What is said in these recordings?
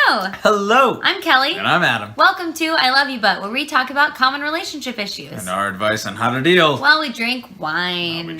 Hello! Hello! I'm Kelly. And I'm Adam. Welcome to I Love You But, where we talk about common relationship issues. And our advice on how to deal. While we drink wine.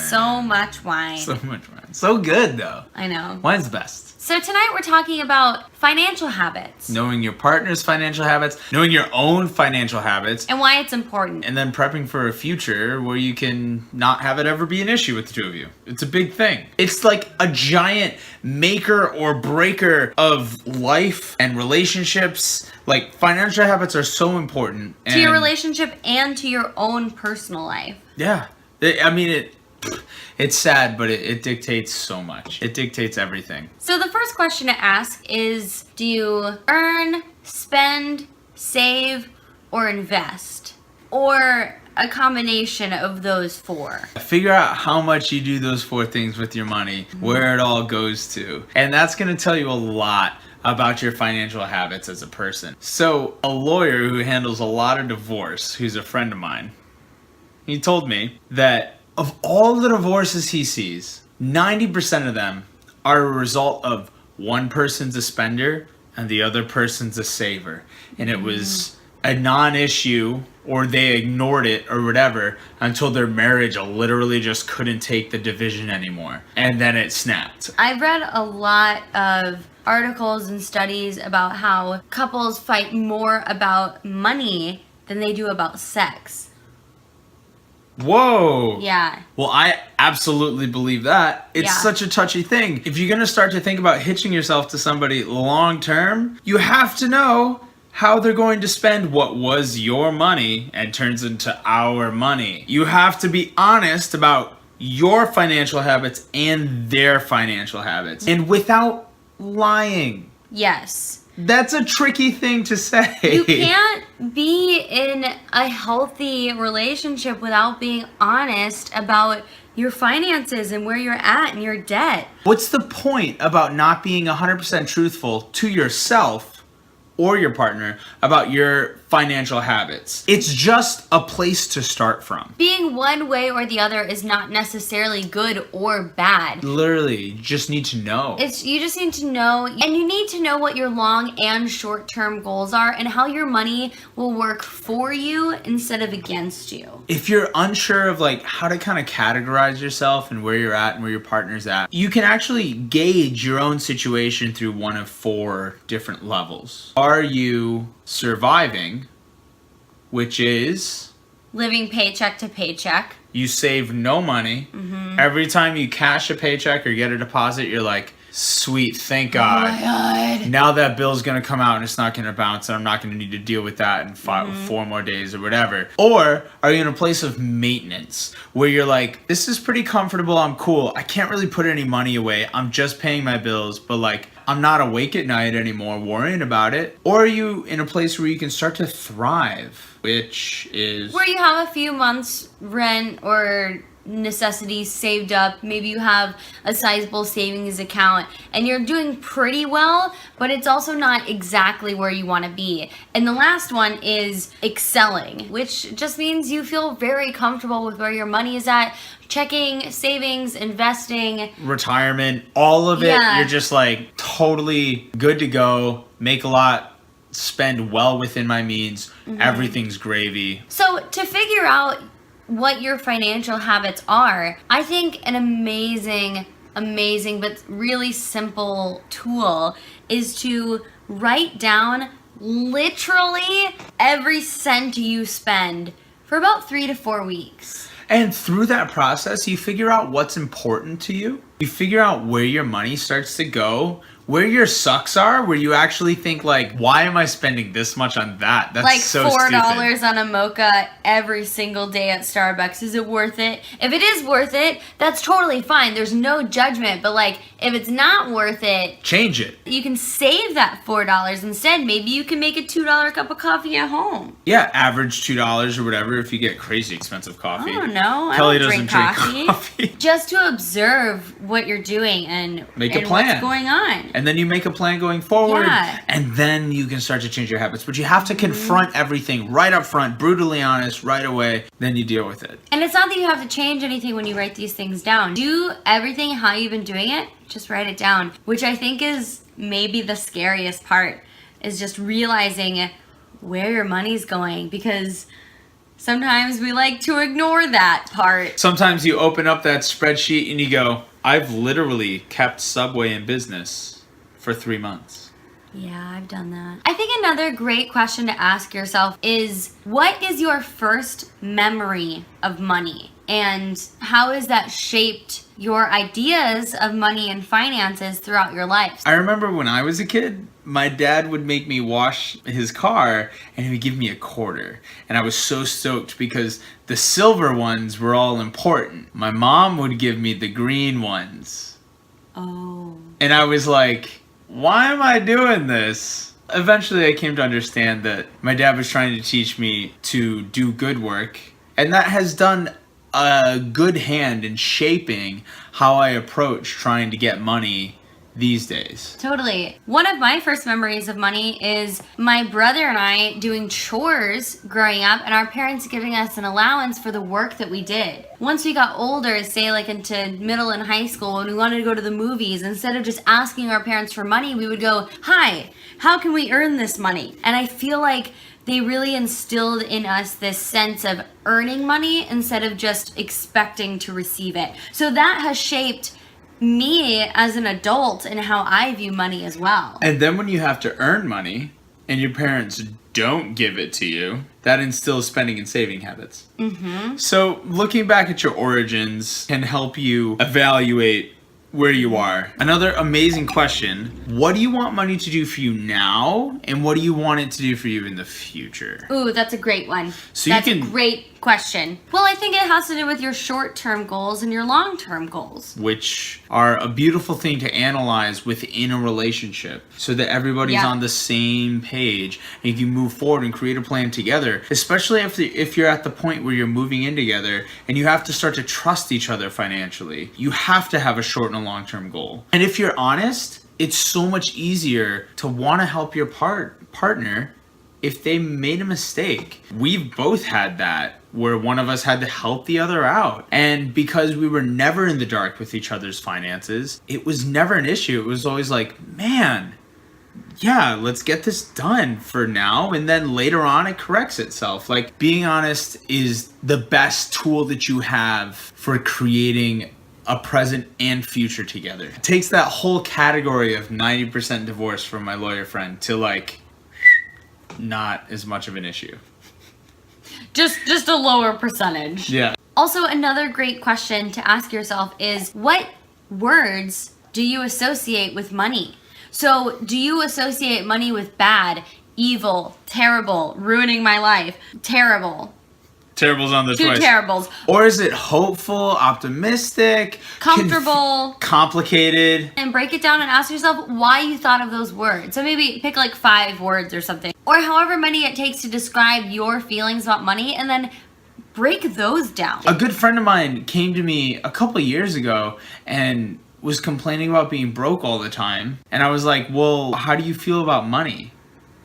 So much wine. So much wine. So good, though. I know. Wine's the best. So tonight we're talking about financial habits. Knowing your partner's financial habits, knowing your own financial habits. And why it's important. And then prepping for a future where you can not have it ever be an issue with the two of you. It's a big thing. It's like a giant maker or breaker of life and relationships. Like, financial habits are so important. To your relationship and to your own personal life. Yeah. It's sad, but it dictates so much. It dictates everything. So the first question to ask is, do you earn, spend, save, or invest? Or a combination of those four? Figure out how much you do those four things with your money, where it all goes to. And that's going to tell you a lot about your financial habits as a person. So a lawyer who handles a lot of divorce, who's a friend of mine, he told me that of all the divorces he sees, 90% of them are a result of one person's a spender and the other person's a saver. And it was a non-issue, or they ignored it or whatever, until their marriage literally just couldn't take the division anymore. And then it snapped. I've read a lot of articles and studies about how couples fight more about money than they do about sex. Whoa. Yeah. Well, I absolutely believe that. It's such a touchy thing. If you're going to start to think about hitching yourself to somebody long term, you have to know how they're going to spend what was your money and turns into our money. You have to be honest about your financial habits and their financial habits. And without lying. Yes. That's a tricky thing to say. You can't be in a healthy relationship without being honest about your finances and where you're at and your debt. What's the point about not being 100% truthful to yourself or your partner about your financial habits? It's just a place to start from. Being one way or the other is not necessarily good or bad. Literally, you just need to know. You just need to know, and you need to know what your long and short-term goals are and how your money will work for you instead of against you. If you're unsure of like how to kind of categorize yourself and where you're at and where your partner's at, you can actually gauge your own situation through one of four different levels. Are you surviving, which is living paycheck to paycheck? You save no money. Every time you cash a paycheck or get a deposit, you're like, sweet, thank God. Oh my God. Now that bill's going to come out and it's not going to bounce and I'm not going to need to deal with that in 4 more days or whatever. Or are you in a place of maintenance where you're like, this is pretty comfortable, I'm cool. I can't really put any money away. I'm just paying my bills, but like, I'm not awake at night anymore worrying about it. Or are you in a place where you can start to thrive, which is where you have a few months rent or necessities saved up. Maybe you have a sizable savings account and you're doing pretty well, but it's also not exactly where you want to be. And the last one is excelling, which just means you feel very comfortable with where your money is at. Checking, savings, investing, retirement, all of it. You're just like totally good to go, make a lot, spend well within my means. Everything's gravy. So to figure out what your financial habits are, I think an amazing but really simple tool is to write down literally every cent you spend for about 3 to 4 weeks. And through that process, you figure out what's important to you. You figure out where your money starts to go, where your sucks are, where you actually think like, why am I spending this much on that? That's like so $4 stupid. on a mocha every single day at Starbucks. Is it worth it? If it is worth it, that's totally fine. There's no judgment. But like, if it's not worth it, change it. You can save that $4 instead. Maybe you can make a $2 cup of coffee at home. Yeah, average $2 or whatever if you get crazy expensive coffee. I don't know. Kelly I don't doesn't drink coffee. coffee. Just to observe what you're doing and make a plan. what's going on. And and then you make a plan going forward, Yeah. and then you can start to change your habits. But you have to confront everything right up front, brutally honest, right away, then you deal with it. And it's not that you have to change anything when you write these things down. Do everything how you've been doing it, just write it down, which I think is maybe the scariest part, is just realizing where your money's going, because sometimes we like to ignore that part. Sometimes you open up that spreadsheet and you go, I've literally kept Subway in business for 3 months. Yeah, I've done that. I think another great question to ask yourself is, what is your first memory of money? And how has that shaped your ideas of money and finances throughout your life? I remember when I was a kid, my dad would make me wash his car and he would give me a quarter. And I was so stoked because the silver ones were all important. My mom would give me the green ones. Oh. And I was like, why am I doing this? Eventually I came to understand that my dad was trying to teach me to do good work. And that has done a good hand in shaping how I approach trying to get money these days. Totally. One of my first memories of money is my brother and I doing chores growing up, and our parents giving us an allowance for the work that we did. Once we got older, say like into middle and high school, and we wanted to go to the movies, instead of just asking our parents for money, we would go, "Hi, how can we earn this money?" And I feel like they really instilled in us this sense of earning money instead of just expecting to receive it. So that has shaped me as an adult and how I view money as well. And then when you have to earn money and your parents don't give it to you, that instills spending and saving habits. Mm-hmm. So looking back at your origins can help you evaluate where you are. Another amazing question: what do you want money to do for you now, and what do you want it to do for you in the future? Ooh, that's a great one. So you That's can- a great question. Well, I think it has to do with your short-term goals and your long-term goals. Which are a beautiful thing to analyze within a relationship so that everybody's Yeah. on the same page and you can move forward and create a plan together, especially if you're at the point where you're moving in together and you have to start to trust each other financially. You have to have a short and a long-term goal. And if you're honest, it's so much easier to want to help your partner if they made a mistake. We've both had that, where one of us had to help the other out. And because we were never in the dark with each other's finances, it was never an issue. It was always like, man, yeah, let's get this done for now. And then later on, it corrects itself. Like, being honest is the best tool that you have for creating a present and future together. It takes that whole category of 90% divorce from my lawyer friend to like, not as much of an issue. Just a lower percentage. Yeah. Also, another great question to ask yourself is, what words do you associate with money? So, do you associate money with bad, evil, terrible, ruining my life, terrible? Terrible's on the Two twice. terribles. Or is it hopeful, optimistic, Comfortable. complicated? And break it down and ask yourself why you thought of those words. So maybe pick like 5 words or something, or however many it takes to describe your feelings about money, and then break those down. A good friend of mine came to me a couple years ago and was complaining about being broke all the time. And I was like, well, how do you feel about money?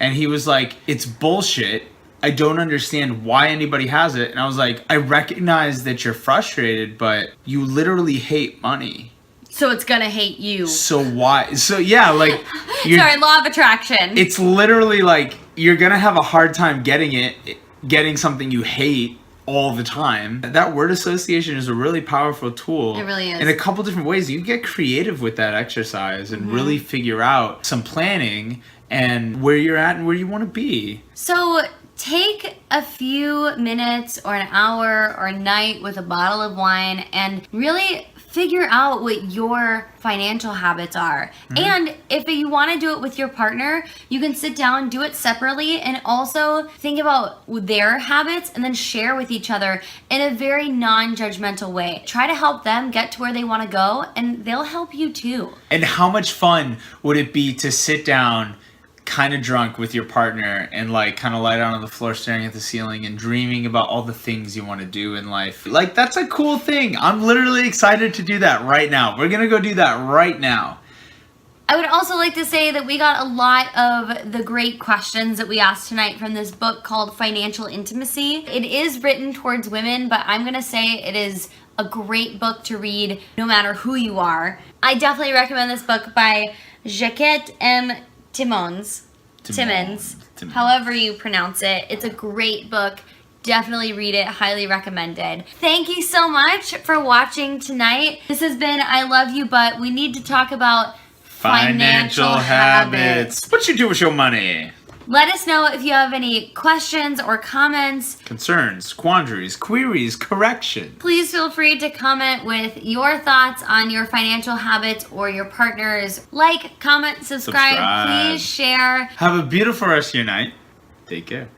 And he was like, it's bullshit. I don't understand why anybody has it. And I was like, I recognize that you're frustrated, but you literally hate money. So it's gonna hate you. So why? So yeah, like, Sorry, law of attraction. it's literally like you're gonna have a hard time getting something you hate all the time. That word association is a really powerful tool. It really is. In a couple different ways. You can get creative with that exercise and really figure out some planning and where you're at and where you want to be. So take a few minutes or an hour or a night with a bottle of wine and really figure out what your financial habits are. And if you want to do it with your partner, you can sit down, do it separately, and also think about their habits and then share with each other in a very non-judgmental way. Try to help them get to where they want to go, and they'll help you too. And how much fun would it be to sit down kind of drunk with your partner and like kind of lie down on the floor staring at the ceiling and dreaming about all the things you want to do in life? Like, that's a cool thing. I'm literally excited to do that right now. We're gonna go do that right now. I would also like to say that we got a lot of the great questions that we asked tonight from this book called Financial Intimacy. It is written towards women, but I'm going to say it is a great book to read no matter who you are. I definitely recommend this book by Jacquette M. Timmons, however you pronounce it. It's a great book. Definitely read it. Highly recommended. Thank you so much for watching tonight. This has been I Love You, but we need to talk about financial habits. What you do with your money? Let us know if you have any questions or comments. Concerns, quandaries, queries, correction. Please feel free to comment with your thoughts on your financial habits or your partners. Like, comment, subscribe. Please share. Have a beautiful rest of your night. Take care.